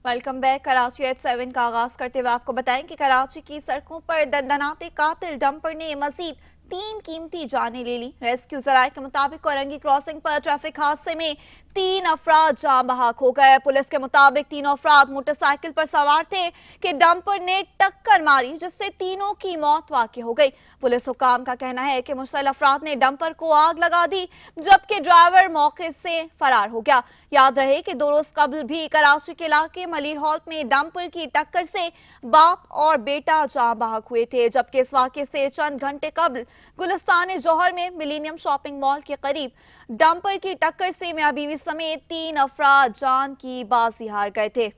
Welcome back. Karachi eight 7 का आगाज करते हुए आपको बताएं कि कराची की सड़कों पर दंदनाते कातिल डंपर ने मजीद 3 कीमती जानें ले ली। रेस्क्यू जराये के मुताबिक कोरंगी क्रॉसिंग पर ट्रैफिक हादसे में 3 अफराद जान बहक हो गए। पुलिस के मुताबिक तीनों अफराद मोटरसाइकिल पर सवार थे कि डंपर ने टक्कर मारी, जिससे तीनों की मौत वाक़ई हो गई। पुलिस हुकाम का कहना है कि मुश्तल अफराद ने डंपर को आग लगा दी, जबकि ड्राइवर मौके से फरार हो गया। याद रहे कि 2 रोज कबल भी कराची के इलाके मलिर हॉल में डंपर की टक्कर से बाप और बेटा जान बहक हुए थे, जबकि इस वाक़े से चंद घंटे कबल गुलिस्तान जौहर में मिलेनियम शॉपिंग मॉल के करीब डंपर की टक्कर से मियां बीवी समेत 3 अफराद जान की बाजी हार गए थे।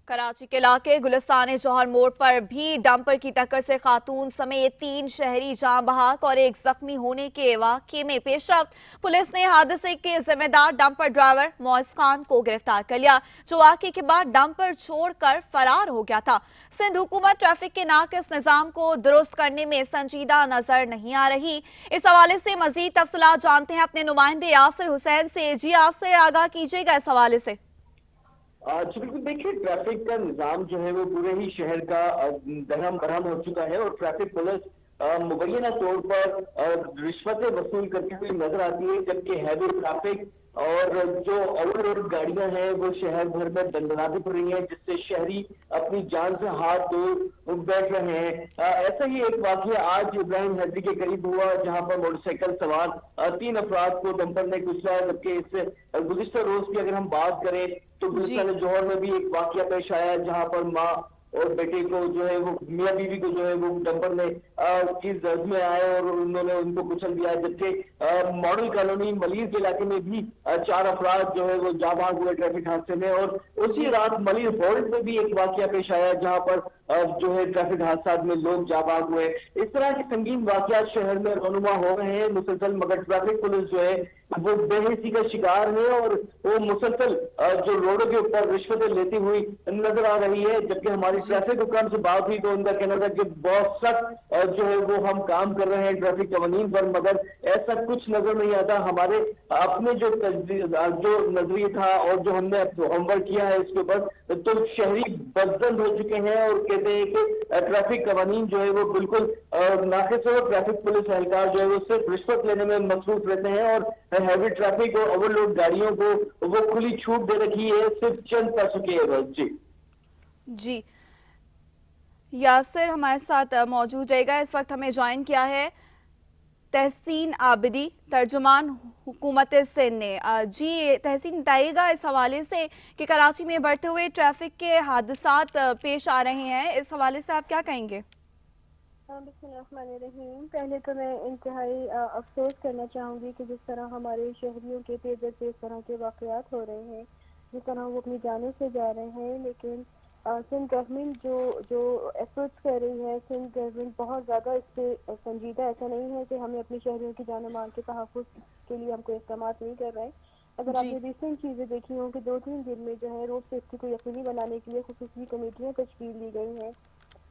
कराची के इलाके गुलिस्तान जौहर मोड़ पर भी डंपर की टक्कर से खातून समेत 3 शहरी जान बहक और 1 जख्मी होने के वाक़े में पेशरफ्त। पुलिस ने हादसे के जिम्मेदार डंपर ड्राइवर मोइज खान को गिरफ्तार कर लिया, जो वाक़े के बाद डंपर छोड़कर फरार हो गया था। सिंध हुकूमत ट्रैफिक के नाकिस निज़ाम को दुरुस्त करने में संजीदा नजर नहीं आ रही। इस हवाले से मजीद तफसीलात जानते हैं अपने नुमाइंदे यासिर हुसैन से। जी यासिर, आगाह कीजिएगा इस हवाले से। जी बिल्कुल, देखिए ट्रैफिक का निजाम जो है वो पूरे ही शहर का दरहम बरहम हो चुका है और ट्रैफिक पुलिस मुबैना तौर पर रिश्वतें वसूल करती हुई नजर आती है, जबकि हैवी ट्रैफिक और जो ओवरलोड गाड़ियां हैं वो शहर भर में दंडनाती पड़ रही हैं, जिससे शहरी अपनी जान से हाथ धो बैठ रहे हैं। ऐसा ही एक वाकया आज इब्राहिम हैदरी के करीब हुआ, जहां पर मोटरसाइकिल सवार 3 अफराद को डंपर ने कुचला, जबकि इस गुज़िश्ता रोज की अगर हम बात करें तो गुलिस्तान जौहर में भी एक वाकया पेश आया, जहां पर माँ और बेटे को जो है वो मियां बीवी को जो है वो डंपर ने की जद में आए और उन्होंने उनको कुचल दिया। जबकि मॉडल कॉलोनी मलिर के इलाके में भी 4 अफराद जो है वो जाँ बहक हुए ट्रैफिक हादसे में, और उसी रात मलिर फॉल्ट में भी एक वाकया पेश आया, जहां पर जो है ट्रैफिक हादसा में लोग जाँ बहक हुए। इस तरह के संगीन वाकयात शहर में रोनुमा हो रहे हैं मुसलसल, मगर ट्रैफिक पुलिस जो है वो बेहिसी का शिकार है और वो मुसलसल जो रोडों के ऊपर रिश्वतें लेती हुई नजर आ रही है। जबकि हमारी ट्रैफिक हुकाम से बात हुई तो उनका कहना था कि बहुत सख्त जो है वो हम काम कर रहे हैं ट्रैफिक कवानीन पर, मगर ऐसा कुछ नजर नहीं आता। हमारे अपने जो नजरिए था और जो हमने होमवर्क किया है इसके ऊपर, तो शहरी बदजंद हो चुके हैं और कहते हैं कि ट्रैफिक कवानीन जो है वो बिल्कुल नाकिस है और ट्रैफिक पुलिस एहलकार जो है वो सिर्फ रिश्वत लेने में मसरूफ रहते हैं और हैवी ट्रैफिक और ओवरलोड गाड़ियों को वो खुली छूट दे रखी है सिर्फ चंद पैसों के एवज। जी यासिर हमारे साथ मौजूद रहेगा। इस वक्त हमें ज्वाइन किया है तहसीन आबिदी, तर्जुमान हुकूमत सिंध ने। जी तहसीन, बताइएगा इस हवाले से कि कराची में बढ़ते हुए ट्रैफिक के हादसात पेश आ रहे हैं, इस हवाले से आप क्या कहेंगे? बिस्मिल्लाहिर्रहमानिर्रहीम। पहले तो मैं इंतहाई अफसोस करना चाहूँगी कि जिस तरह हमारे शहरियों के तेज इस तरह के वाक़यात हो रहे हैं, जिस तरह वो अपनी जानों से जा रहे हैं, लेकिन सिंध गवर्नमेंट जो एफर्ट्स कर रही है, सिंध गवर्नमेंट बहुत ज़्यादा इस पर संजीदा। ऐसा नहीं है कि हमें अपनी शहरियों की जान माल के तहफ़्फ़ुज़ के लिए हम कोई इक़दाम नहीं कर रहे हैं। अगर आपने रिसेंट चीज़ें देखी हों कि 2-3 दिन में जो है रोड सेफ्टी को यकीनी बनाने के लिए खुसूसी कमेटियाँ तश्कील दी गई हैं।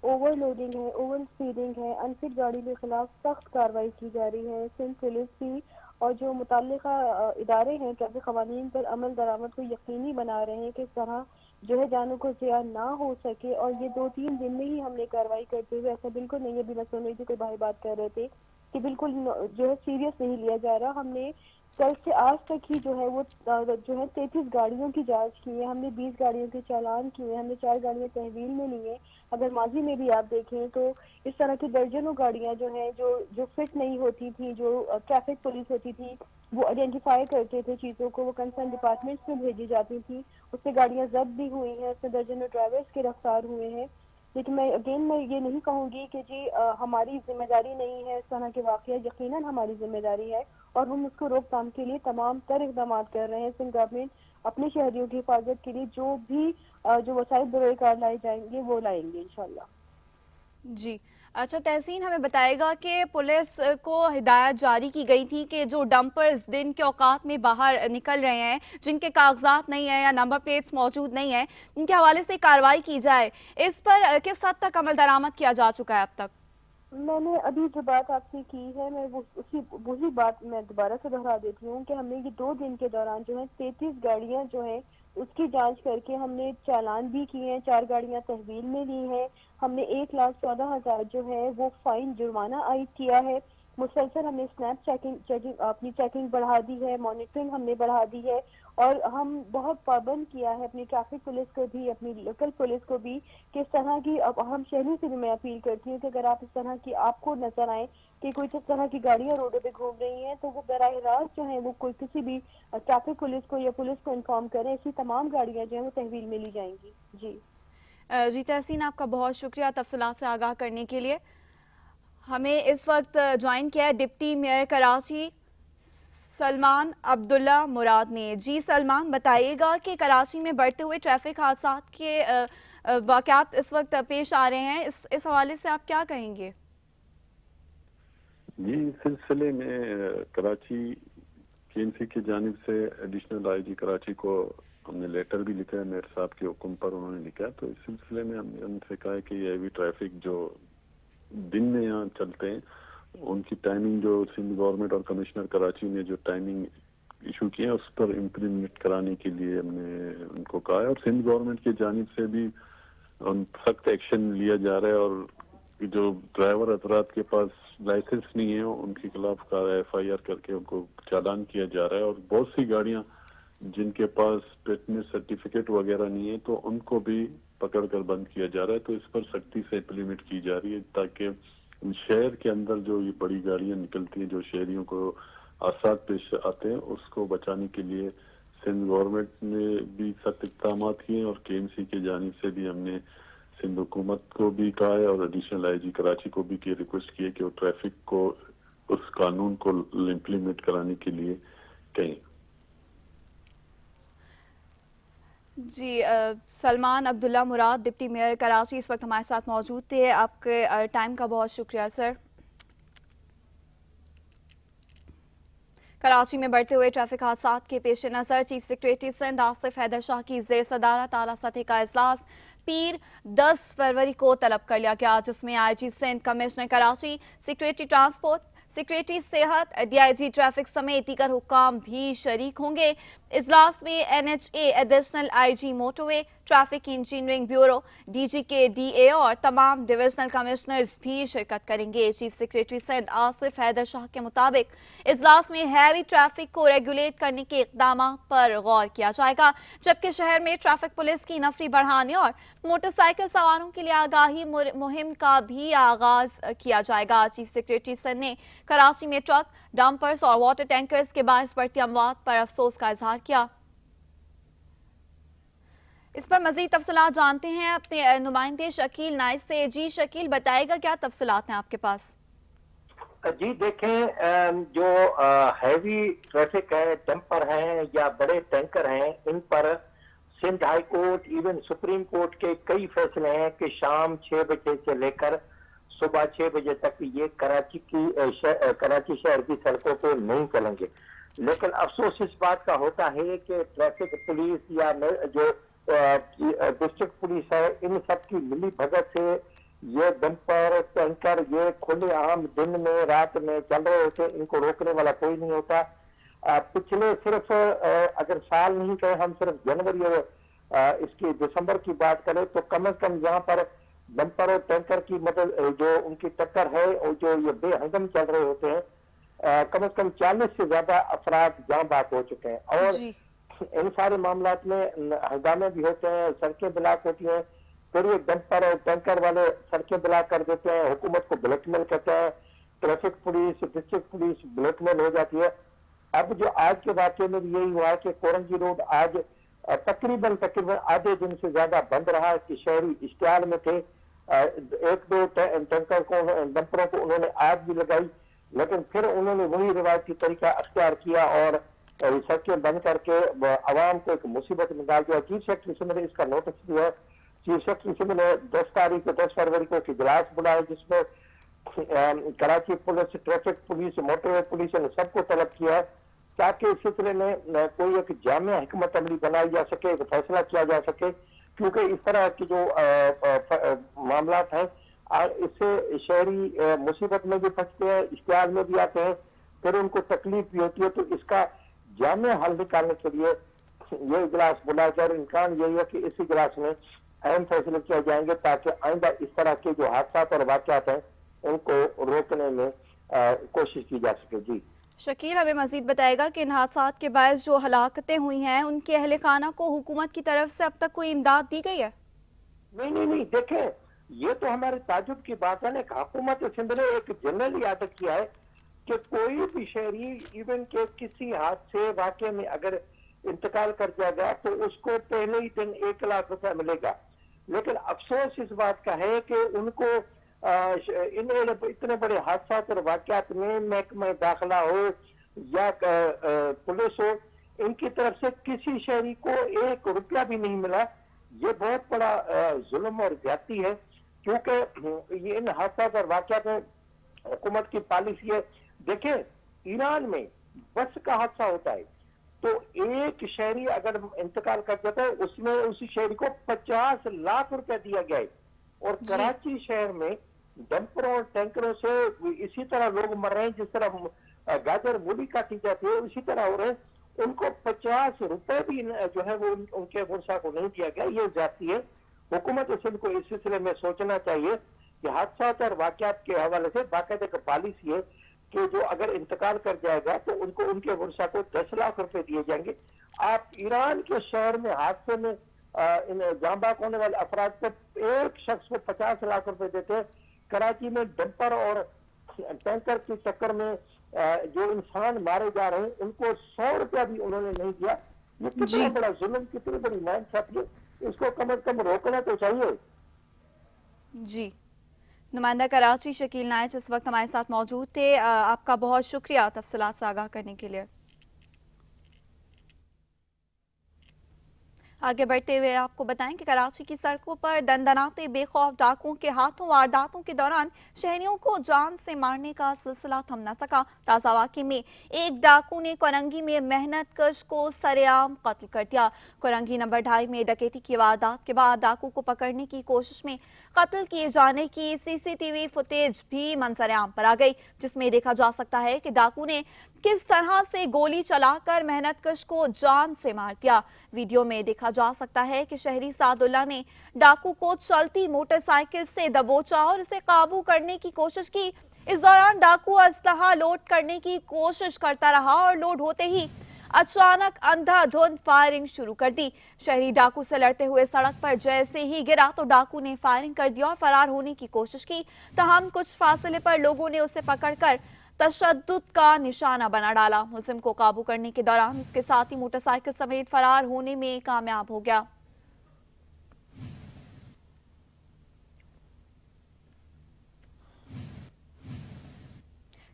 ओवरलोडिंग है, ओवर स्पीडिंग है, अनफिट गाड़ी के खिलाफ सख्त कार्रवाई की जा रही है। सिंध पुलिस भी और जो मुतल्लिका इदारे हैं ट्रैफिक क़वानीन पर अमल दरामद को यकीनी बना रहे हैं कि इस तरह जो है जानों को ज़िया ना हो सके। और ये 2-3 दिन में ही हमने कार्रवाई करते हुए, ऐसा बिल्कुल नहीं है, अभी मैं सुन रही थी कोई भाई बात कर रहे थे कि बिल्कुल जो है सीरियस नहीं लिया जा रहा। हमने कल से आज तक ही जो है वो जो है 33 गाड़ियों की जांच की है, हमने 20 गाड़ियों के चालान किए, हमने 4 गाड़ियां तहवील में ली हैं। अगर माजी में भी आप देखें तो इस तरह की दर्जनों गाड़ियां जो हैं जो फिट नहीं होती थी, जो ट्रैफिक पुलिस होती थी वो आइडेंटिफाई करते थे चीज़ों को, वो कंसर्न डिपार्टमेंट्स में भेजी जाती थी, उससे गाड़ियाँ जब्त भी हुई हैं, उससे दर्जनों ड्राइवर्स गिरफ्तार हुए हैं। लेकिन मैं ये नहीं कहूँगी कि जी हमारी जिम्मेदारी नहीं है इस तरह के वाक़या, यकीनन हमारी जिम्मेदारी है और हम उसको रोकथाम के लिए तमाम तर इक़दाम कर रहे हैं। सिंध गवर्नमेंट अपने शहरियों की हिफाजत के लिए जो भी जो वसाइल बरोए कार लाए जाएंगे वो लाएंगे इंशाल्लाह। जी अच्छा तहसीन, हमें बताएगा कि पुलिस को हिदायत जारी की गई थी कि जो डंपर्स दिन के औकात में बाहर निकल रहे हैं, जिनके कागजात नहीं है या नंबर प्लेट्स मौजूद नहीं है, इनके हवाले से कार्रवाई की जाए। इस पर किस हद तक अमल दरामद किया जा चुका है अब तक? میں نے ابھی جو بات آپ سے کی ہے میں وہی بات میں دوبارہ سے دہرا دیتی ہوں کہ ہم نے یہ 2 دن کے دوران جو ہے 33 گاڑیاں جو ہیں اس کی جانچ کر کے ہم نے چالان بھی کیے ہیں، 4 گاڑیاں تحویل میں لی ہیں، ہم نے 1,14,000 جو ہے وہ فائن جرمانہ عائد کیا ہے، مسلسل ہم نے اسنیپ چیکنگ اپنی چیکنگ بڑھا دی ہے، مانیٹرنگ ہم نے بڑھا دی ہے، اور ہم بہت پابند کیا ہے اپنی ٹریفک پولیس کو بھی، اپنی لوکل پولیس کو بھی، کہ اس طرح کی اب ہم شہریوں سے بھی میں اپیل کرتی ہوں کہ اگر آپ اس طرح کی آپ کو نظر آئیں کہ کوئی اس طرح کی گاڑیاں روڈوں پہ گھوم رہی ہیں تو وہ براہ راست جو ہے وہ کوئی کسی بھی ٹریفک پولیس کو یا پولیس کو انفارم کریں، ایسی تمام گاڑیاں جو ہیں وہ تحویل میں لی جائیں گی۔ جی جی تحسین، آپ کا بہت شکریہ تفصیلات سے آگاہ کرنے کے لیے۔ ہمیں اس وقت جوائن کیا ہے ڈپٹی میئر کراچی سلمان عبداللہ مراد نے۔ جی سلمان، بتائیے گا کہ کراچی میں بڑھتے ہوئے ٹریفک حادثات کے واقعات اس وقت پیش آ رہے ہیں، اس حوالے سے آپ کیا کہیں گے؟ جی، اس سلسلے میں کراچی KMC کی جانب سے ایڈیشنل IG کراچی کو ہم نے لیٹر بھی لکھا ہے، میئر صاحب کے حکم پر انہوں نے لکھا، تو اس سلسلے میں ہم نے ان سے کہا ہے کہ یہ ہیوی ٹریفک جو دن میں یہاں چلتے ہیں ان کی ٹائمنگ جو سندھ گورنمنٹ اور کمشنر کراچی نے جو ٹائمنگ ایشو کی ہے اس پر امپلیمنٹ کرانے کے لیے ہم نے ان کو کہا ہے، اور سندھ گورنمنٹ کی جانب سے بھی سخت ایکشن لیا جا رہا ہے، اور جو ڈرائیور حضرات کے پاس لائسنس نہیں ہے ان کے خلاف FIR کر کے ان کو چالان کیا جا رہا ہے، اور بہت سی گاڑیاں جن کے پاس فٹنس سرٹیفکیٹ وغیرہ نہیں ہے تو ان کو بھی پکڑ کر بند کیا جا رہا ہے، تو اس پر سختی سے امپلیمنٹ کی جا رہی ہے تاکہ شہر کے اندر جو یہ بڑی گاڑیاں نکلتی ہیں جو شہریوں کو حادثات پیش آتے ہیں اس کو بچانے کے لیے سندھ گورنمنٹ نے بھی سخت اقدامات کیے ہیں، اور KMC کی جانب سے بھی ہم نے سندھ حکومت کو بھی کہا ہے اور ایڈیشنل IG کراچی کو بھی ریکویسٹ کی ہے کہ وہ ٹریفک کو اس قانون کو امپلیمنٹ کرانے کے لیے کہیں۔ جی سلمان عبداللہ مراد ڈپٹی میئر کراچی اس وقت ہمارے ساتھ موجود تھے، آپ کے ٹائم کا بہت شکریہ سر۔ کراچی میں بڑھتے ہوئے ٹریفک حادثات کے پیش نظر چیف سیکریٹری سندھ آصف حیدر شاہ کی زیر صدارت اعلیٰ سطح کا اجلاس پیر 10 فروری کو طلب کر لیا گیا، جس میں IG Sindh, commissioner Karachi, secretary transport, secretary صحت، DIG ٹریفک سمیت دیگر حکام بھی شریک ہوں گے۔ اجلاس میں NHA، ایڈیشنل IG موٹر وے، ٹریفک انجینئرنگ بیورو، DG کے DA اور تمام ڈویژنل کمشنرز بھی شرکت کریں گے۔ چیف سیکریٹری سندھ آصف حیدر شاہ کے مطابق اجلاس میں ہیوی ٹریفک کو ریگولیٹ کرنے کے اقدامات پر غور کیا جائے گا، جبکہ شہر میں ٹریفک پولیس کی نفری بڑھانے اور موٹر سائیکل سواروں کے لیے آگاہی مہم کا بھی آغاز کیا جائے گا۔ چیف سیکریٹری سندھ نے کراچی میں ٹرک، ڈمپرز اور واٹر ٹینکرز کے باعث بڑھتی اموات پر افسوس کا اظہار کیا۔ اس پر مزید تفصیلات جانتے ہیں اپنے نمائندے شکیل نائس سے۔ جی شکیل، بتائے گا کیا تفصیلات ہیں آپ کے پاس؟ جی دیکھیں، جو ہیوی ٹریفک ہے، ڈمپر ہیں یا بڑے ٹینکر ہیں، ان پر Sindh high court even supreme court کے کئی فیصلے ہیں کہ شام 6 بجے سے لے کر صبح 6 بجے تک یہ کراچی شہر کی سڑکوں پہ نہیں چلیں گے، لیکن افسوس اس بات کا ہوتا ہے کہ ٹریفک پولیس یا جو ڈسٹرکٹ پولیس ہے ان سب کی ملی بھگت سے یہ ڈمپر ٹینکر یہ کھلے عام دن میں رات میں چل رہے ہوتے، ان کو روکنے والا کوئی نہیں ہوتا۔ پچھلے صرف اگر سال نہیں کہے ہم صرف جنوری اور اس کی دسمبر کی بات کریں تو کم از کم یہاں پر ڈمپر اور ٹینکر کی مدد جو ان کی ٹکر ہے اور جو یہ بے ہنگم چل رہے ہوتے ہیں، کم از کم 40 سے زیادہ افراد جاں بحق ہو چکے ہیں، اور ان سارے معاملات میں ہنگامے بھی ہوتے ہیں، سڑکیں بلاک ہوتی ہیں، پھر یہ ڈمپر اور ٹینکر والے سڑکیں بلاک کر دیتے ہیں، حکومت کو بلیک میل کرتے ہیں، traffic police district police blackmail ہو جاتی ہے۔ اب جو آج کے واقعے میں بھی یہی ہوا ہے کہ کورنجی روڈ آج تقریباً آدھے دن سے زیادہ بند رہا کہ شہری اشتعال میں تھے، 1-2 ٹینکر کو ڈمپروں کو انہوں نے آگ بھی لگائی، لیکن پھر انہوں نے وہی روایتی طریقہ اختیار کیا اور سڑکیں بند کر کے عوام کو ایک مصیبت میں ڈال دیا۔ چیف سیکرٹری سے نے اس کا نوٹس دیا ہے، چیف سیکرٹری سے نے 10 فروری کو ایک اجلاس بلایا جس میں Karachi police, traffic police, motorway police نے سب کو طلب کیا ہے تاکہ اس سلسلے میں کوئی ایک جامع حکمت عملی بنائی جا سکے، ایک فیصلہ کیا جا سکے، کیونکہ اس طرح کی جو معاملات ہیں और इससे शहरी मुसीबत में भी फंसते हैं, इश्तिहार में भी आते हैं, फिर उनको तकलीफ भी होती है। तो इसका जामे हल निकालने के लिए ये इजलास बुलाया जाए। इम्कान यही है कि इस इजलास में अहम फैसले किए जाएंगे ताकि आइंदा इस तरह के जो हादसा और वाक़यात हैं उनको रोकने में कोशिश की जा सके। जी शकील, हमें मजीद बताएगा कि इन हादसात के बायस जो हलाकतें हुई हैं उनके अहले खाना को हुकूमत की तरफ से अब तक कोई इमदाद दी गई है? नहीं, देखें, ये तो हमारे ताजुब की बात है ना। हुकूमत सिंध ने एक जनरली आदत किया है कि कोई भी शहरी इवन के किसी हादसे वाक़े में अगर इंतकाल कर जाएगा तो उसको पहले ही दिन 1 लाख रुपया मिलेगा। लेकिन अफसोस इस बात का है कि उनको इन इतने बड़े हादसा और वाक़यात में महकमा दाखिला हो या पुलिस हो, इनकी तरफ से किसी शहरी को 1 रुपया भी नहीं मिला। ये बहुत बड़ा जुल्म और ज्यादती है, क्योंकि ये इन हादसा और वाक़यात में हुकूमत की पॉलिसी है। देखें, ईरान में बस का हादसा होता है तो एक शहरी अगर इंतकाल कर जाता है उसमें उसी शहरी को 50 लाख रुपया दिया गया है। और कराची शहर में डंपरों और टैंकरों से इसी तरह लोग मर रहे हैं, जिस तरह गाजर मूली काटी जाती है उसी तरह हो रहे हैं। उनको 50 रुपए भी जो है वो उनके वर्षा को नहीं दिया गया। ये जाती है। हुकूमत सिंध को इस सिलसिले में सोचना चाहिए कि हादसा और वाक़यात के हवाले से बाकायदा एक पॉलिसी है कि जो अगर इंतकाल कर जाएगा तो उनको उनके वर्षा को 10 लाख रुपए दिए जाएंगे। आप ईरान के शहर में हादसे में इन जांबाक होने वाले अफराद को एक शख्स को 50 लाख रुपए देते हैं। कराची में डंपर और टैंकर की टक्कर में जो इंसान मारे जा रहे हैं उनको 100 रुपया भी उन्होंने नहीं दिया। ये कितना बड़ा जुल्म, कितनी बड़ी नाइंसाफी, इसको कम से कम रोकना तो चाहिए। जी, नुमाइंदा कराची शकील नाइच इस वक्त हमारे साथ मौजूद थे। आपका बहुत शुक्रिया तफसीलात से आगाह करने के लिए। आगे बढ़ते हुए आपको बताएं कि कराची की सड़कों पर दंदनाते बेखौफ डाकुओं के हाथों वारदातों के दौरान शहरियों को जान से मारने का सिलसिला थम न सका। ताज़ा वाक़े में एक डाकू ने कोरंगी में मेहनत कश को सरेआम कत्ल कर दिया। कोरंगी नंबर 2.5 में डकैती की वारदात के बाद डाकू को पकड़ने की कोशिश में कत्ल किए जाने की सीसीटीवी फुटेज भी मंजर-ए-आम पर आ गई, जिसमें देखा जा सकता है कि डाकू ने किस तरह से गोली चलाकर मेहनतकश को जान से मार दिया। वीडियो में देखा जा सकता है कि शहरी सादुल्ला ने डाकू को चलती मोटरसाइकिल से दबोचा और इसे काबू करने की कोशिश की। इस दौरान डाकू असलहा लोड करने की कोशिश करता रहा और लोड होते ही अचानक अंधाधुंध फायरिंग शुरू कर दी। शहरी डाकू से लड़ते हुए सड़क पर जैसे ही गिरा तो डाकू ने फायरिंग कर दी और फरार होने की कोशिश की। तमाम कुछ फासले पर लोगों ने उसे पकड़कर तशद्दुद का निशाना बना डाला। मुलजिम को काबू करने के दौरान उसके साथ ही मोटरसाइकिल समेत फरार होने में कामयाब हो गया।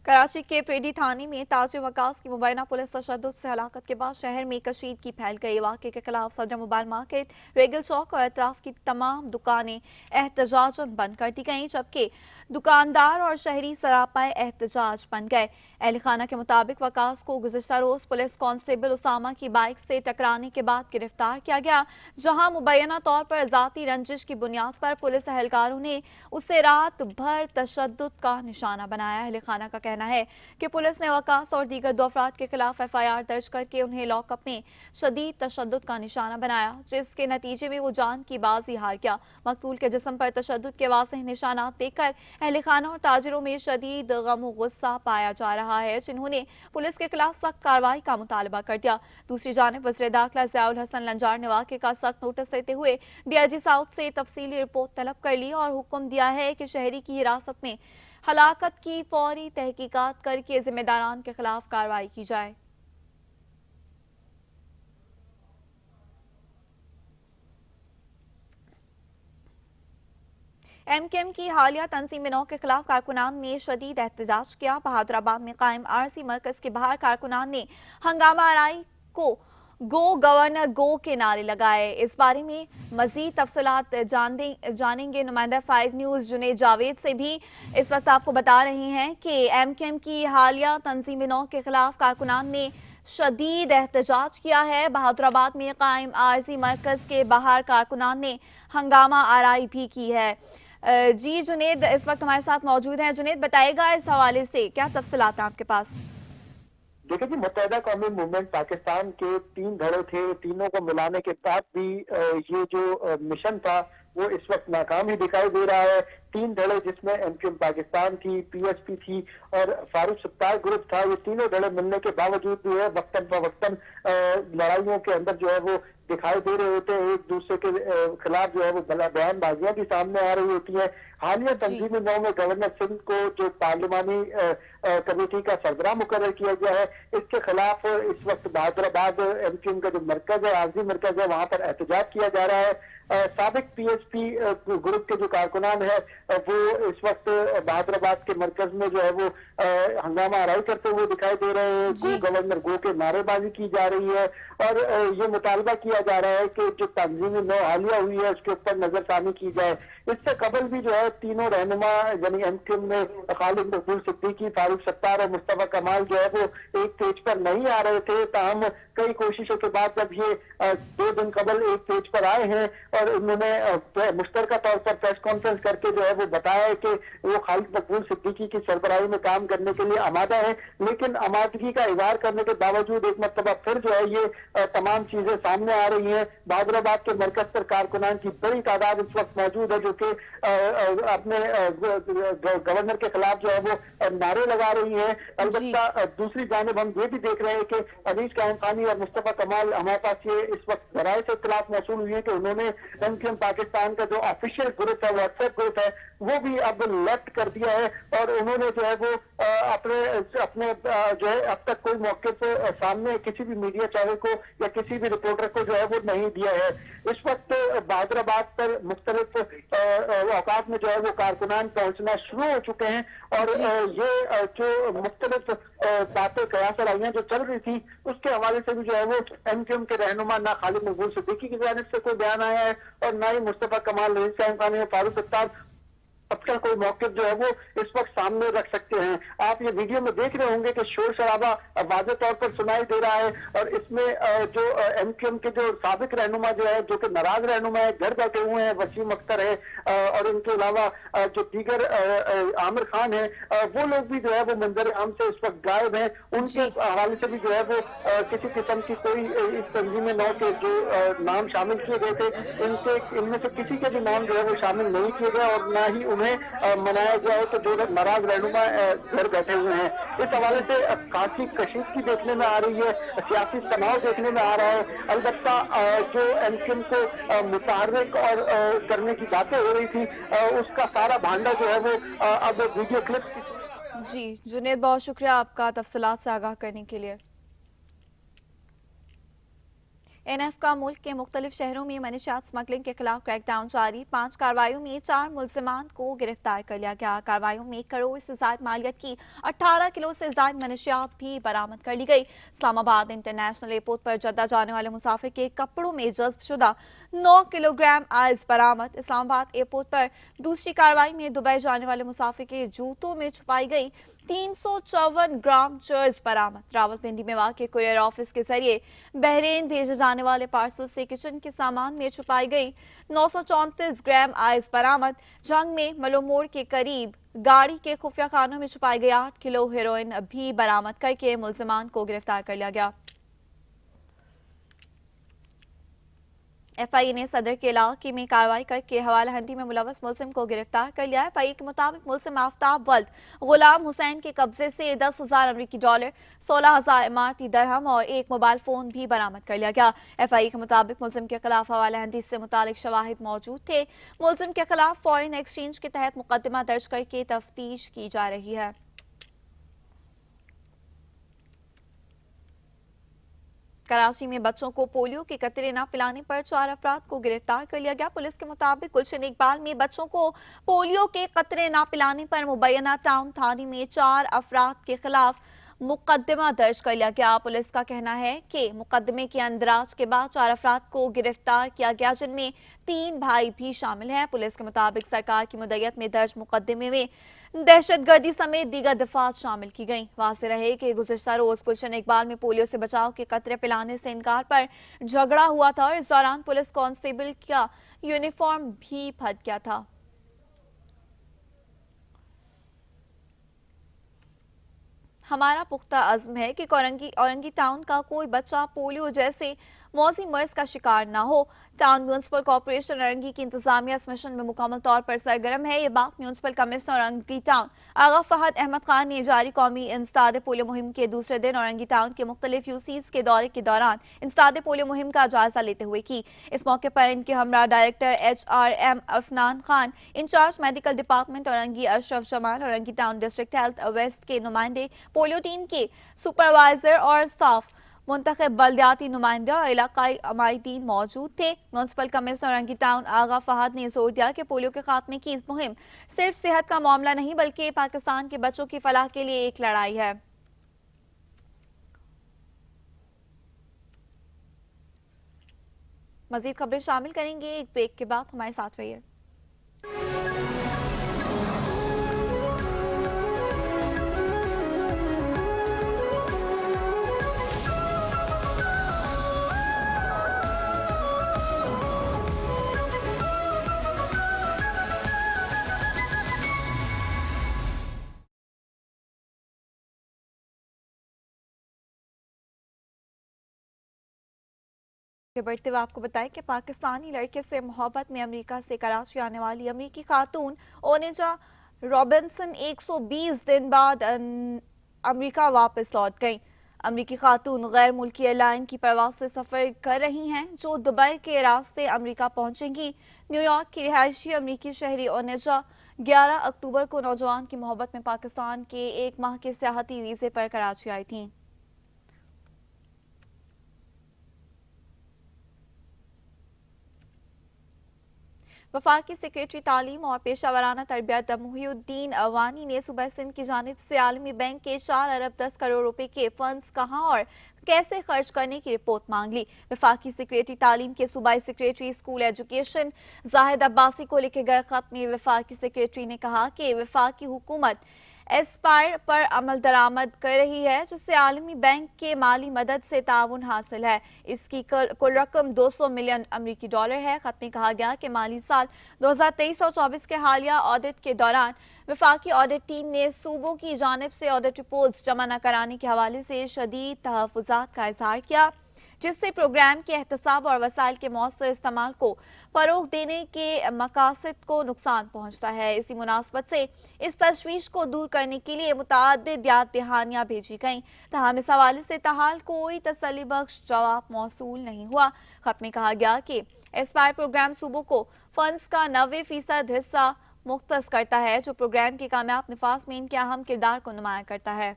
कराची के पेडी थाने में ताजे वकास की मुबैना पुलिस तशद्दुद से हलाकत के बाद शहर में कशीदगी फैल गई। वाक़े के खिलाफ सदर मोबाइल मार्केट, रेगल चौक और अतराफ की तमाम दुकानें एहतजाजन बंद कर दी गईं, जबकि दुकानदार और शहरी सरापाए एहतजाज बन गए। अहल खाना के मुताबिक वकास को गुज़िश्ता रोज पुलिस कांस्टेबल उसामा की बाइक से टकराने के बाद गिरफ्तार किया गया, जहां मुबैना तौर पर ज़ाती रंजिश की बुनियाद पर पुलिस अहलकारों ने उसे रात भर तशद्दुद का निशाना बनाया। अहल खाना का कहना है कि पुलिस ने वकास और दीगर 2 अफराद के खिलाफ FIR दर्ज करके उन्हें लॉकअप में शदीद तशद्दुद का निशाना बनाया, जिसके नतीजे में वो जान की बाजी हार गया। मकतूल के जिस्म पर तशद्दुद के वाज़ेह निशानात देखकर अहल खाना और ताजिरों में शदीद गम और गुस्सा पाया जा रहा है, जिन्होंने पुलिस के खिलाफ सख्त कार्रवाई का मुतालबा कर दिया। दूसरी जानिब वज़ीर दाखिला ज़ियाउल हसन लंजार ने वाक़े का सख्त नोटिस लेते हुए DIG साउथ से तफसीली रिपोर्ट तलब कर ली और हुक्म दिया है कि शहरी की हिरासत में हलाकत की फौरी तहकीकात करके जिम्मेदारान के खिलाफ कार्रवाई की जाए। MKM की हालिया तंजीम 9 के खिलाफ कारकुनान ने शदीद एहतजाज किया। बहादुराबाद में कायम RC मरकज के बाहर कारकुनान ने हंगामा आराई को गो गवर्नर गो के नारे लगाए। इस बारे में मजीद तफसीलात जानेंगे नुमाइंदा 5 न्यूज़ जुनेद जावेद से भी। इस वक्त आपको बता रहे हैं कि MKM की हालिया तंजीम 9 के खिलाफ कारकुनान ने शदीद एहतजाज किया है। बहादुराबाद में कायम RC मरकज के बाहर कारकुनान ने हंगामा आराई भी की है। جی جنید اس وقت ہمارے ساتھ موجود ہیں. جنید بتائے گا اس حوالے سے کیا تفصیلات ہیں آپ کے پاس؟ دیکھیں جی، متحدہ قومی موومنٹ پاکستان کے 3 دھڑے تھے. تینوں کو ملانے کے بعد بھی یہ جو مشن تھا وہ اس وقت ناکام ہی دکھائی دے رہا ہے. 3 دھڑے جس میں ایم کیو ایم پاکستان تھی، پی ایس پی تھی اور فاروق ستار گروپ تھا، یہ تینوں دھڑے ملنے کے باوجود بھی ہے وقتاً فوقتاً لڑائیوں کے اندر جو ہے وہ دکھائی دے رہے ہوتے ہیں. ایک دوسرے کے خلاف جو ہے وہ بیان بازیاں بھی سامنے آ رہی ہوتی ہیں. حالیہ تنظیمی نو میں گورنر سندھ کو جو پارلیمانی کمیٹی کا سربراہ مقرر کیا گیا ہے، اس کے خلاف اس وقت بہادرآباد ایم کیو ایم کا جو مرکز ہے، عارضی مرکز ہے، وہاں پر احتجاج کیا جا رہا ہے. سابق پی ایس پی گروپ کے جو کارکنان ہیں وہ اس وقت بہادرآباد کے مرکز میں جو ہے وہ ہنگامہ آرائی کرتے ہوئے دکھائی دے رہے ہیں. گو گورنر گو کے نعرے بازی کی جا رہی ہے اور یہ مطالبہ کیا جا رہا ہے کہ جو تنظیمی نو حالیہ ہوئی ہے اس کے اوپر نظر ثانی کی جائے. اس سے قبل بھی جو ہے تینوں رہنما یعنی ایم کیو ایم میں خالد مقبول صدیقی، فاروق ستار اور مصطفیٰ کمال جو ہے وہ ایک پیج پر نہیں آ رہے تھے. تاہم کئی کوششوں کے بعد جب یہ 2 دن قبل ایک پیج پر آئے ہیں اور انہوں نے مشترکہ طور پر پریس کانفرنس کر کے جو ہے وہ بتایا ہے کہ وہ خالد مقبول صدیقی کی سربراہی میں کام کرنے کے لیے آمادہ ہے. لیکن آمادگی کا اظہار کرنے کے باوجود ایک مرتبہ پھر جو ہے یہ تمام چیزیں سامنے آ رہی ہیں. بہادرآباد کے مرکز پر کارکنان کی بڑی تعداد اس وقت موجود ہے جو کہ اپنے گورنر کے خلاف جو ہے وہ نعرے لگا رہی ہیں. البتہ دوسری جانب ہم یہ بھی دیکھ رہے ہیں کہ انیس قائم خانی اور مصطفیٰ کمال، ہمارے پاس یہ اس وقت ذرائع سے اطلاعات موصول ہوئی ہے کہ انہوں نے ایم کیو ایم پاکستان کا جو آفیشیل گروپ ہے، واٹس ایپ گروپ ہے، وہ بھی اب لیفٹ کر دیا ہے اور انہوں نے جو ہے وہ اپنے جو ہے اب تک کوئی موقف سامنے کسی بھی میڈیا چینل کو یا کسی بھی رپورٹر کو جو ہے وہ نہیں دیا ہے. اس وقت بہادرآباد پر مختلف اوقات میں جو ہے وہ کارکنان پہنچنا شروع ہو چکے ہیں اور یہ جو مختلف باتیں قیاس آرائیاں جو چل رہی تھی اس کے حوالے سے بھی جو ہے وہ ایم کیو ایم کے رہنما نہ خالد مقبول صدیقی کی جانب سے کوئی بیان آیا ہے اور نہ ہی مصطفیٰ کمال، انیس قائم خانی اور فاروق ستار اپنا کوئی موقف جو ہے وہ اس وقت سامنے رکھ سکتے ہیں. آپ یہ ویڈیو میں دیکھ رہے ہوں گے کہ شور شرابہ واضح طور پر سنائی دے رہا ہے اور اس میں جو ایم کیو ایم کے جو سابق رہنما جو ہے، جو کہ ناراض رہنما ہے، گھر بیٹھے ہوئے ہیں. وسیم اختر ہے اور ان کے علاوہ جو دیگر عامر خان ہے، وہ لوگ بھی جو ہے وہ منظر عام سے اس وقت غائب ہیں. ان کے حوالے سے بھی جو ہے وہ کسی قسم کی کوئی اس تنظیم نو کے جو نام شامل کیے گئے تھے ان میں سے کسی کے بھی نام جو ہے وہ شامل نہیں کیے گئے اور نہ ہی انہیں منایا گیا ہے کہ جو ناراض رہنما گھر بیٹھے ہوئے ہیں. اس حوالے سے کافی کشیدگی دیکھنے میں آ رہی ہے، سیاسی تناؤ دیکھنے میں آ رہا ہے. البتہ جو ایم کیو ایم کو متحرک اور کرنے کی باتیں ہو رہی تھی اس کا سارا بھانڈا جو ہے وہ اب ویڈیو کلپ. جی جنید، بہت شکریہ آپ کا تفصیلات سے آگاہ کرنے کے لیے. این ایف کا ملک کے مختلف شہروں میں منشیات سمگلنگ کے خلاف کریک ڈاؤن جاری. 5 کارروائیوں میں 4 ملزمان کو گرفتار کر لیا گیا. کارروائیوں میں 1 کروڑ سے زائد مالیت کی 18 کلو سے زائد منشیات بھی برآمد کر لی گئی. اسلام آباد انٹرنیشنل ایئرپورٹ پر جدہ جانے والے مسافر کے کپڑوں میں جذب شدہ 9 کلو گرام آئس برآمد. اسلام آباد ایئرپورٹ پر دوسری کارروائی میں دبئی جانے والے مسافر کے جوتوں میں چھپائی گئی 354 گرام چرس برآمد. راولپنڈی میں واقع کوریئر آفس کے ذریعے بحرین بھیجے جانے والے پارسل سے کچن کے سامان میں چھپائی گئی 934 گرام آئس برآمد. جنگ میں ملو موڑ کے قریب گاڑی کے خفیہ خانوں میں چھپائی گئی 8 کلو ہیروئن بھی برآمد کر کے ملزمان کو گرفتار کر لیا گیا. ایف آئی اے نے صدر کے علاقے میں کارروائی کر کے حوالہ ہندی میں ملوث ملزم کو گرفتار کر لیا ہے. ایف آئی اے کے مطابق ملزم آفتاب ولد غلام حسین کے قبضے سے $10,000 امریکی، 16,000 اماراتی درہم اور 1 موبائل فون بھی برآمد کر لیا گیا. ایف آئی اے کے مطابق ملزم کے خلاف حوالہ ہندی سے متعلق شواہد موجود تھے. ملزم کے خلاف فورن ایکسچینج کے تحت مقدمہ درج کر کے تفتیش کی جا رہی ہے. کراچی میں بچوں کو پولیو کے قطرے نہ پلانے پر 4 افراد کو گرفتار کر لیا گیا. پولیس کے مطابق گلشن اقبال میں بچوں کو پولیو کے قطرے نہ پلانے پر مبینہ ٹاؤن تھانے میں 4 افراد کے خلاف مقدمہ درج کر لیا گیا. پولیس کا کہنا ہے کہ مقدمے کے اندراج کے بعد 4 افراد کو گرفتار کیا گیا جن میں 3 بھائی بھی شامل ہیں. پولیس کے مطابق سرکار کی مدعیت میں درج مقدمے میں دہشت گردی سمیت دیگر دفعات شامل کی گئیں. واضح رہے کہ گزشتہ روز گلشن اقبال میں پولیو سے بچاؤ کے قطرے پلانے سے انکار پر جھگڑا ہوا تھا اور اس دوران پولیس کانسٹیبل کا یونیفارم بھی پھٹ گیا تھا. हमारा पुख्ता अज़्म है कि औरंगी टाउन का कोई बच्चा पोलियो जैसे मौसी मर्ज का शिकार ना हो। टाउन म्यूनसिपल कॉर्पोरेशन औरंगी की इंतजामिया इस मिशन में मुकम्मल तौर पर सरगर्म है। ये बात municipal commissioner Orangi town Agha Fahad Ahmad Khan ने जारी कौमी इंसदाद पोलियो मुहिम के दूसरे दिन औरंगी टाउन के मुख्तलिफ यूसीज के दौरे के दौरान इंसदाद पोलियो मुहिम का जायजा लेते हुए की। इस मौके पर इनके हमरा director HRM Afnan Khan, incharge medical department Orangi Ashraf Jamal, Orangi town district health west के नुमाइंदे, पोलियो टीम के सुपरवाइजर और स्टाफ, मुंतखब बल्दियाती नुमाइंदे और इलाकाई अमायदीन मौजूद थे। Municipal commissioner Orangi town Agha Fahad ने जोर दिया कि पोलियो के खात्मे की इस मुहिम सिर्फ सेहत का मामला नहीं बल्कि पाकिस्तान के बच्चों की फलाह के लिए एक लड़ाई है। मजीद खबरें शामिल करेंगे एक ब्रेक के बाद, हमारे साथ रहिए। बढ़ते हुए आपको बताएं कि पाकिस्तानी लड़के से मोहब्बत में अमेरिका से कराची आने वाली अमेरिकी खातून ओनेजा रॉबिन्सन 120 दिन बाद अमेरिका वापस लौट गईं। अमेरिकी खातून गैर मुल्की एयरलाइन की परवाज से सफ़र कर रही हैं जो दुबई के रास्ते अमेरिका पहुंचेंगी। न्यूयॉर्क की रिहायशी अमेरिकी शहरी ओनेजा 11 अक्टूबर को नौजवान की मोहब्बत में पाकिस्तान के 1 माह के सियाहती वीज़े पर कराची आई थी। वफाकी सेक्रेटरी तालीम और पेशा वराना तरबियत मुहिउद्दीन अवानी ने सूबा सिंध की जानिब से आलमी बैंक के 4 अरब 10 करोड़ रुपए के फंड्स कहां और कैसे खर्च करने की रिपोर्ट मांग ली। वफाकी सेक्रेटरी तालीम के सूबाई secretary school education Zahid Abbasi को लिखे गए खत में वफाकी सेक्रेटरी ने कहा कि वफाकी हुकूमत एस्पायर पर अमल दरामद कर रही है जिससे आलमी बैंक के माली मदद से ताउन हासिल है। इसकी कुल रकम 200 मिलियन अमरीकी डॉलर है। खत में कहा गया कि माली साल 2023 और 24 के हालिया ऑडिट के दौरान वफाकी ऑडिट टीम ने सूबों की जानिब से ऑडिट रिपोर्ट्स जमा न कराने के हवाले से शदीद तहफ़्फ़ुज़ात का इज़हार किया जिससे प्रोग्राम के एहतसाब और वसाइल के मौसर इस्तेमाल को फरोग देने के मकासद को नुकसान पहुंचता है। इसी मुनासबत से इस तशवीश को दूर करने के लिए मुतअद्दिद याद दहानियां भेजी गईं, तहम इस हवाले से ताहाल कोई तसल्ली बख्श जवाब मौसूल नहीं हुआ। खत में कहा गया कि एस्पायर प्रोग्राम सूबों को फंड्स का 90% हिस्सा मुख्तस करता है जो प्रोग्राम के कामयाब निफाज में इनके अहम किरदार को नुमाया करता है।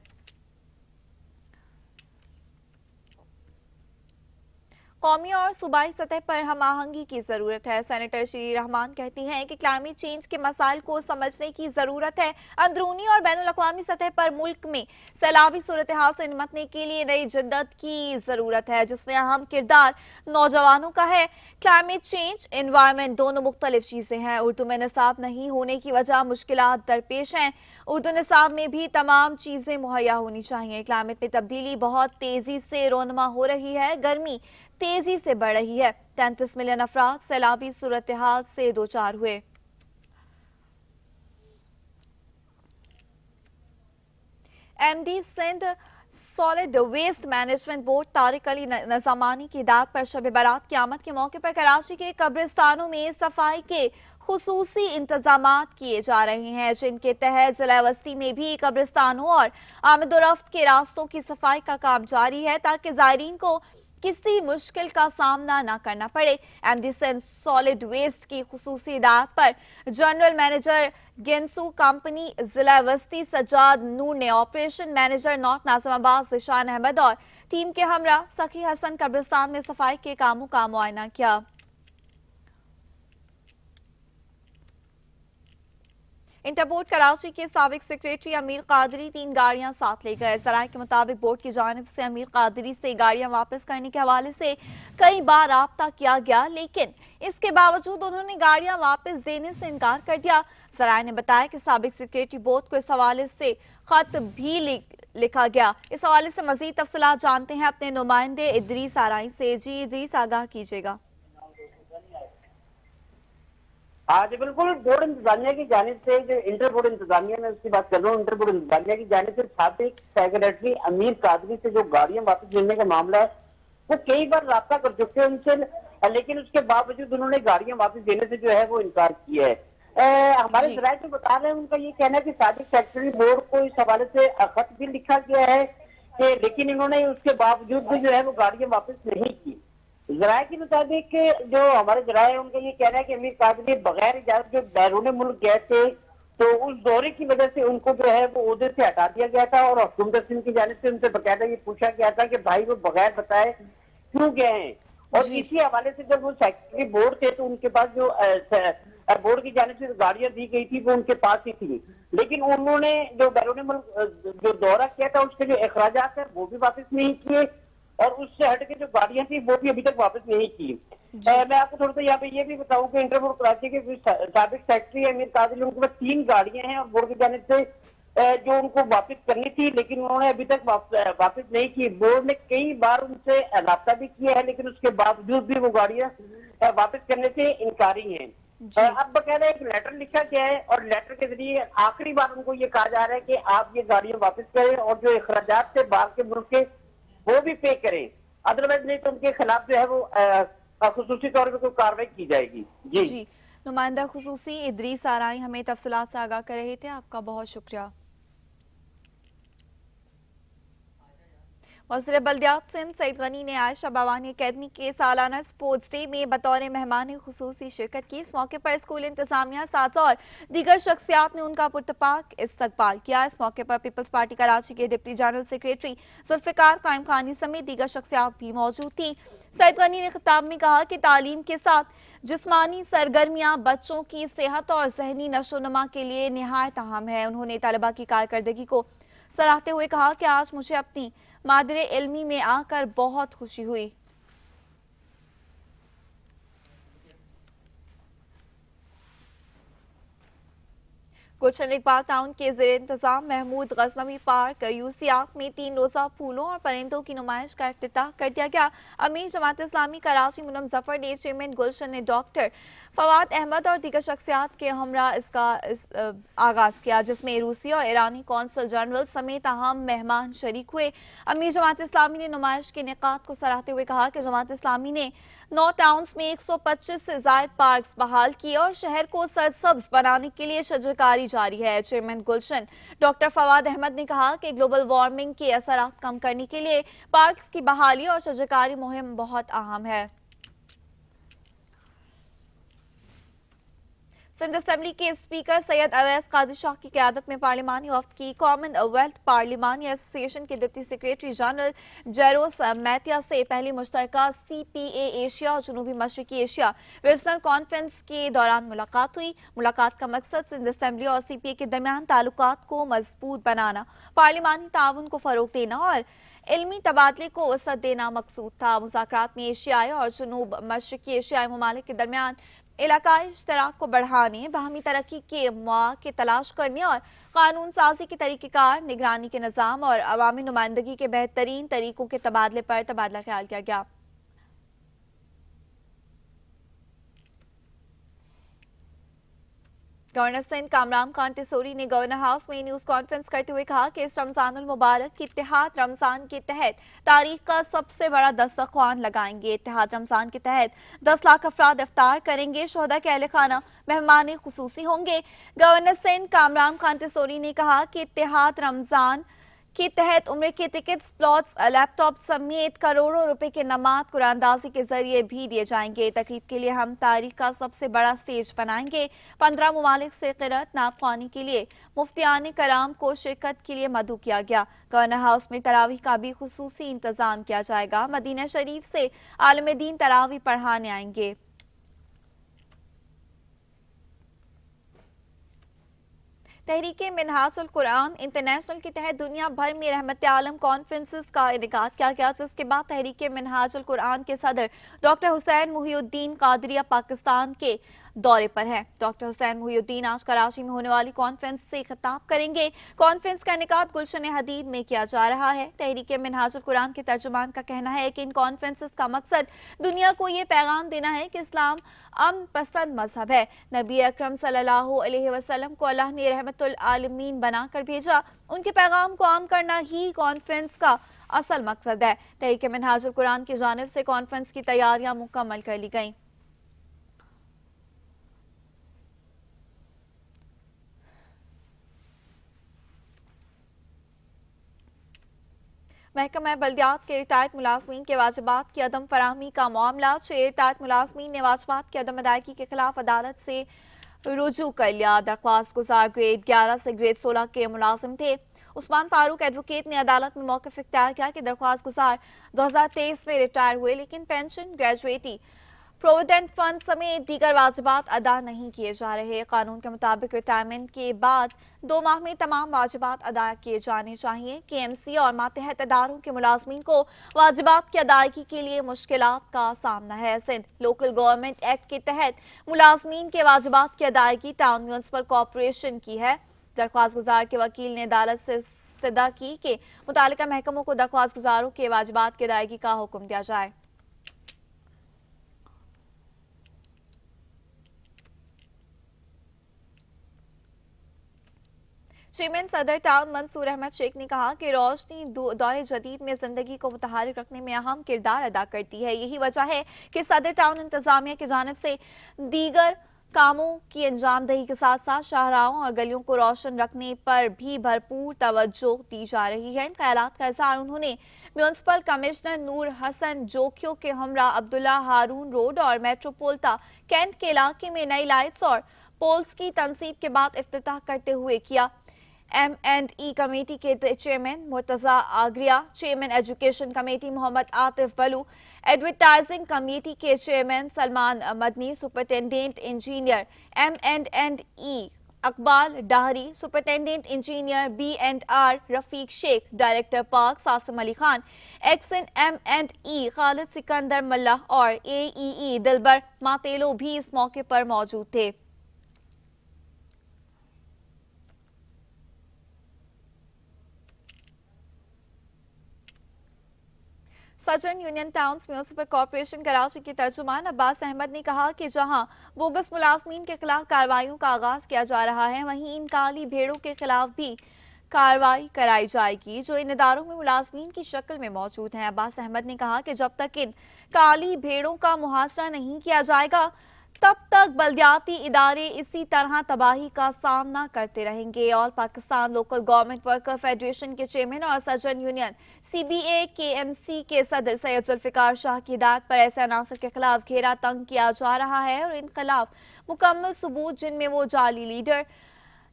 कौमी और सूबाई सतह पर हम आहंगी की जरूरत है। सेनेटर श्री रहमान कहती हैं कि क्लाइमेट चेंज के मसाइल को समझने की जरूरत है। अंदरूनी और बैनुल अक़वामी सतह पर मुल्क में सैलाबी सूरत हाल से निपटने के लिए नई जिद्दत की जरूरत है जिसमें अहम किरदार नौजवानों का है। क्लाइमेट चेंज, एनवायरनमेंट दोनों मुख्तलिफ चीजें हैं। उर्दू में निसाब नहीं होने की वजह मुश्किलात दरपेश हैं। उर्दू निसाब में भी तमाम चीजें मुहैया होनी चाहिए। क्लाइमेट में तब्दीली बहुत तेजी से रोनमा हो रही है। गर्मी तेजी से बढ़ रही है। 33 मिलियन अफराद सैलाबी सूरत हाल से दो चार हुए। MD Sindh solid waste management board Tariq Ali Nizamani की दाद पर शब बारात की आमद के मौके पर कराची के कब्रिस्तानों में सफाई के खुसूसी इंतजामात किए जा रहे हैं जिनके तहत जिला वस्ती में भी कब्रिस्तानों और आमदोरफ्त के रास्तों की सफाई का काम जारी है ताकि ज़ायरीन को किसी मुश्किल का सामना न करना पड़े। MD सिंध सॉलिड वेस्ट की खुसूसी हिदायत पर जनरल मैनेजर गेंसू कंपनी जिला वस्ती सज्जाद नूर ने operation manager north Nazimabad Zeeshan Ahmed और टीम के हमरा सखी हसन कब्रिस्तान में सफाई के कामों का मुआयना किया। इंटरपोर्ट कराची के साबिक सेक्रेटरी अमीर कादरी 3 गाड़ियां साथ ले गए। जराये के मुताबिक बोर्ड की जानिब से अमीर कादरी से गाड़ियां वापस करने के हवाले से कई बार राब्ता किया गया लेकिन इसके बावजूद उन्होंने गाड़ियां वापस देने से इनकार कर दिया। जराये ने बताया कि साबिक सेक्रेटरी बोर्ड को इस हवाले से खत भी लिखा गया। इस हवाले से मजीद तफसीलात जानते हैं अपने नुमाइंदे इदरीस आराई से। जी इदरीस, आगाह कीजिएगा। آج بالکل بورڈ انتظامیہ کی جانب سے جو انٹر بورڈ انتظامیہ میں اس کی بات کر رہا ہوں، انٹر بورڈ انتظامیہ کی جانب سے سابق سیکریٹری امیر قادری سے جو گاڑیاں واپس لینے کا معاملہ ہے وہ کئی بار رابطہ کر چکے ہیں ان سے، لیکن اس کے باوجود انہوں نے گاڑیاں واپس دینے سے جو ہے وہ انکار کیا ہے۔ ہمارے ذرائع جو بتا رہے ہیں ان کا یہ کہنا ہے کہ سابق سیکریٹری بورڈ کو اس حوالے سے خط بھی لکھا گیا ہے کہ لیکن انہوں نے اس کے باوجود بھی جو ہے وہ گاڑیاں واپس نہیں کی۔ ذرائع کے مطابق جو ہمارے ذرائع ہیں ان کا یہ کہنا ہے کہ امیر قادری بغیر اجازت جو بیرون ملک گئے تھے تو اس دورے کی وجہ سے ان کو جو ہے وہ عہدے سے ہٹا دیا گیا تھا، اور حکومت سندھ کی جانب سے ان سے باقاعدہ یہ پوچھا گیا تھا کہ بھائی وہ بغیر بتائے کیوں گئے ہیں، اور اسی حوالے سے جب وہ سیکریٹری بورڈ تھے تو ان کے پاس جو بورڈ کی جانب سے گاڑیاں دی گئی تھی وہ ان کے پاس ہی تھی، لیکن انہوں نے جو بیرون ملک جو دورہ کیا تھا اس کے جو اخراجات ہیں وہ بھی واپس نہیں کیے، اور اس سے ہٹ کے جو گاڑیاں تھیں وہ بھی ابھی تک واپس نہیں کی۔ میں آپ کو تھوڑا سا یہاں پہ یہ بھی بتاؤں کہ انٹر بورڈ کراچی کے سابق سیکریٹری امیر قادری ان کے پاس 3 گاڑیاں ہیں، اور بورڈ کی جانب سے جو ان کو واپس کرنی تھی لیکن انہوں نے ابھی تک واپس نہیں کی۔ بورڈ نے کئی بار ان سے رابطہ بھی کیا ہے لیکن اس کے باوجود بھی وہ گاڑیاں واپس کرنے سے انکاری ہیں۔ اب باقاعدہ ایک لیٹر لکھا گیا ہے، اور لیٹر کے ذریعے آخری بار ان کو یہ کہا جا رہا ہے کہ آپ یہ گاڑیاں واپس کریں اور جو اخراجات سے باہر کے ملک کے وہ بھی پے کریں، ادروائز نہیں تو ان کے خلاف جو ہے وہ خصوصی طور پہ کوئی کارروائی کی جائے گی۔ جی نمائندہ خصوصی ادریس آرائی ہمیں تفصیلات سے آگاہ کر رہے تھے، آپ کا بہت شکریہ۔ وزیر بلدیات سندھ سعید غنی نے عائشہ بوانی اکیڈمی کے سالانہ اسپورٹس ڈے میں بطور مہمان خصوصی شرکت کی۔ اس موقع پر اسکول انتظامیہ، اساتذہ اور دیگر شخصیات نے ان کا پرتپاک استقبال کیا۔ اس موقع پر پیپلز پارٹی کراچی کے ڈپٹی جنرل سیکریٹری ذوالفقار قائم خانی سمیت دیگر شخصیات بھی موجود تھیں۔ سعید غنی نے خطاب میں کہا کہ تعلیم کے ساتھ جسمانی سرگرمیاں بچوں کی صحت اور ذہنی نشو و نما کے لیے نہایت اہم ہے۔ انہوں نے طلباء کی کارکردگی کو سراہتے ہوئے کہا کہ آج مجھے اپنی مادر علمی میں آ کر بہت خوشی ہوئی۔ گلشن اقبال ٹاؤن کے زیر انتظام محمود غزنوی پارک یوسیاف میں 3 روزہ پھولوں اور پرندوں کی نمائش کا افتتاح کر دیا گیا۔ امیر جماعت اسلامی کراچی منم ظفر نے چیئرمین گلشن نے ڈاکٹر فواد احمد اور دیگر شخصیات کے ہمراہ اس کا آغاز کیا، جس میں روسی اور ایرانی قونصل جنرل سمیت اہم مہمان شریک ہوئے۔ امیر جماعت اسلامی نے نمائش کے انعقاد کو سراہتے ہوئے کہا کہ جماعت اسلامی نے 9 ٹاؤنز میں 125 سے زائد پارکس بحال کیے اور شہر کو سرسبز بنانے کے لیے شجرکاری جاری ہے۔ چیئرمین گلشن ڈاکٹر فواد احمد نے کہا کہ گلوبل وارمنگ کے اثرات کم کرنے کے لیے پارکس کی بحالی اور شجرکاری مہم بہت اہم ہے۔ سندھ اسمبلی کے اسپیکر سید اویس قادری شاہ کی قیادت میں پارلیمانی وفد کی کامن ویلتھ پارلیمانی ایسوسی ایشن کے ڈپٹی سیکریٹری جنرل جیروس میتیا سے پہلی مشترکہ CPA ایشیا اور جنوبی مشرقی ایشیا ریجنل کانفرنس کے دوران ملاقات ہوئی۔ ملاقات کا مقصد سندھ اسمبلی اور CPA کے درمیان تعلقات کو مضبوط بنانا، پارلیمانی تعاون کو فروغ دینا اور علمی تبادلے کو وسعت دینا مقصود تھا۔ مذاکرات میں ایشیائی اور جنوب مشرقی ایشیائی ممالک کے درمیان علاقائی اشتراک کو بڑھانے، باہمی ترقی کے مواقع تلاش کرنے اور قانون سازی کے طریقہ کار، نگرانی کے نظام اور عوامی نمائندگی کے بہترین طریقوں کے تبادلے پر تبادلہ خیال کیا گیا۔ گورنر سندھ کامران خان ٹیسوری نے گورنر ہاؤس میں نیوز کانفرنس کرتے ہوئے کہا کہ اس رمضان المبارک کی اتحاد رمضان کے تحت تاریخ کا سب سے بڑا دسترخوان لگائیں گے۔ اتحاد رمضان کے تحت 10 لاکھ افراد افطار کریں گے۔ شہداء کے اہل خانہ مہمان خصوصی ہوں گے۔ گورنر سندھ کامران خان ٹیسوری نے کہا کہ اتحاد رمضان کے تحت عمرے کے ٹکٹس، پلاٹس، لیپ ٹاپ سمیت کروڑوں روپے کے نماد قرآن اندازی کے ذریعے بھی دیے جائیں گے۔ تقریب کے لیے ہم تاریخ کا سب سے بڑا سٹیج بنائیں گے۔ 15 ممالک سے قرأت نعت خوانی کے لیے مفتیان کرام کو شرکت کے لیے مدعو کیا گیا۔ گورنر ہاؤس میں تراویح کا بھی خصوصی انتظام کیا جائے گا۔ مدینہ شریف سے عالم دین تراویح پڑھانے آئیں گے۔ تحریک منہاج القرآن انٹرنیشنل کے تحت دنیا بھر میں رحمت عالم کانفرنسز کا انعقاد کیا گیا، جس کے بعد تحریک منہاج القرآن کے صدر ڈاکٹر حسین محی الدین قادریہ پاکستان کے दौरे पर हैं। डॉक्टर हुसैन मुहीउद्दीन आज कराची में होने वाली कॉन्फ्रेंस से खिताब करेंगे। कॉन्फ्रेंस का इनेकाद गुलशन हदीद में किया जा रहा है। तहरीक मिनहाजुल कुरान के तर्जुमान का कहना है कि इन कॉन्फ्रेंसेस का मकसद दुनिया को ये पैगाम देना है कि इस्लाम अमन पसंद मजहब है। नबी अकरम सल्लल्लाहु अलैहि वसल्लम को अल्लाह ने रहमतुल आलमीन बनाकर भेजा। उनके पैगाम को आम करना ही कॉन्फ्रेंस का असल मकसद है। तहरीक मिनहाजुल कुरान की जानिब से कॉन्फ्रेंस की तैयारियां मुकम्मल कर ली गईं। महकमा बल्दियात के रिटायर्ड मुलाजमीन के वाजिबात की अदम फराहमी का मामला। 6 रिटायर्ड मुलाजमीन ने वाजिबात की अदम अदायगी के खिलाफ अदालत से रुजू कर लिया। दरख्वास्त गुजार ग्रेड 11 से ग्रेड 16 के मुलाजिम थे। उस्मान फारूक एडवोकेट ने अदालत में मौक़िफ़ इख्तियार किया कि दरख्वास्त गुजार 2023 में रिटायर हुए, लेकिन पेंशन, ग्रेजुएटी, प्रोविडेंट फंड समेत दीगर वाजिबात अदा नहीं किए जा रहे। कानून के मुताबिक रिटायरमेंट के बाद 2 माह में तमाम वाजिबात अदा किए जाने चाहिए। KMC और मातहत इदारों के मुलाजमीन को वाजिबात की अदायगी के लिए मुश्किलात का सामना है। सिंध लोकल गवर्नमेंट एक्ट के तहत मुलाजमीन के वाजिबात की अदायगी टाउन म्यूनसिपल कॉरपोरेशन की है। दरख्वास्त गुजार के वकील ने अदालत से इस्तदा की कि मुतालिका महकमों को दरख्वास्त गुजारों के वाजिबात की अदायगी का हुक्म दिया जाए। चेयरमैन सदर टाउन मंसूर अहमद शेख ने कहा कि रोशनी दौर जदीद में जिंदगी को मुतहर्रिक रखने में अहम किरदार अदा करती है। यही वजह है कि सदर टाउन इंतजामिया की जानिब से दीगर कामों की अंजामदही के साथ साथ शाहराहों और गलियों को रोशन रखने पर भी भरपूर तवज्जो दी जा रही है। इन ख्यालात का इज़हार उन्होंने म्यूनसिपल कमिश्नर नूर हसन जोखियों के हमरा अब्दुल्ला हारून रोड और मेट्रोपोलिटा कैंट के इलाके में नई लाइट्स और पोल्स की तनसीब के बाद इफ्तिताह करते हुए किया। M&E कमेटी के chairman Murtaza Agaria, chairman education committee Mohammad Atif Balu, advertising committee के chairman Salman Madani, superintendent engineer M&E Iqbal Dahri, superintendent engineer B&R Rafiq Sheikh, director park सासिम अली खान, एक्सन M&E खालिद सिकंदर मल्ला और AEE दिलबर मातेलो भी इस मौके पर मौजूद थे। सजन union towns municipal corporation Karachi के तर्जुमान अब्बास अहमद ने कहा कि जहां बोगस मुलाजमीन के खिलाफ कार्रवाइयों का आगाज किया जा रहा है, वहीं इन काली भेड़ों के खिलाफ भी कार्रवाई कराई जाएगी जो इन इदारों में मुलाजमीन की शक्ल में मौजूद हैं। अब्बास अहमद ने कहा कि जब तक इन काली भेड़ों का मुहासरा नहीं किया जाएगा, तब तक बल्दियाती इदारे इसी तरह तबाही का सामना करते रहेंगे। All Pakistan local government worker federation के चेयरमैन और सजन यूनियन CBA KMC के सदर सैयद जुल्फिकार शाह की हिदायत पर ऐसे अनासर के खिलाफ घेरा तंग किया जा रहा है और इन खिलाफ मुकम्मल सबूत, जिनमें वो जाली leader,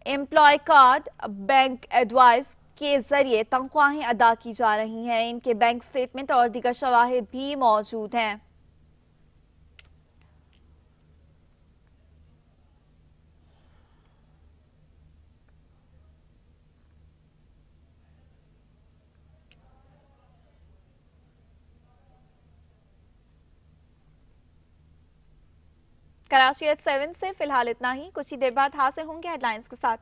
employ card, bank advice के जरिए तनख्वाहें अदा की जा रही हैं, इनके बैंक स्टेटमेंट और दीगर शवाहिद भी मौजूद हैं। कराची at 7 से फिलहाल इतना ही। कुछ ही देर बाद हाजिर होंगे हेडलाइंस के साथ।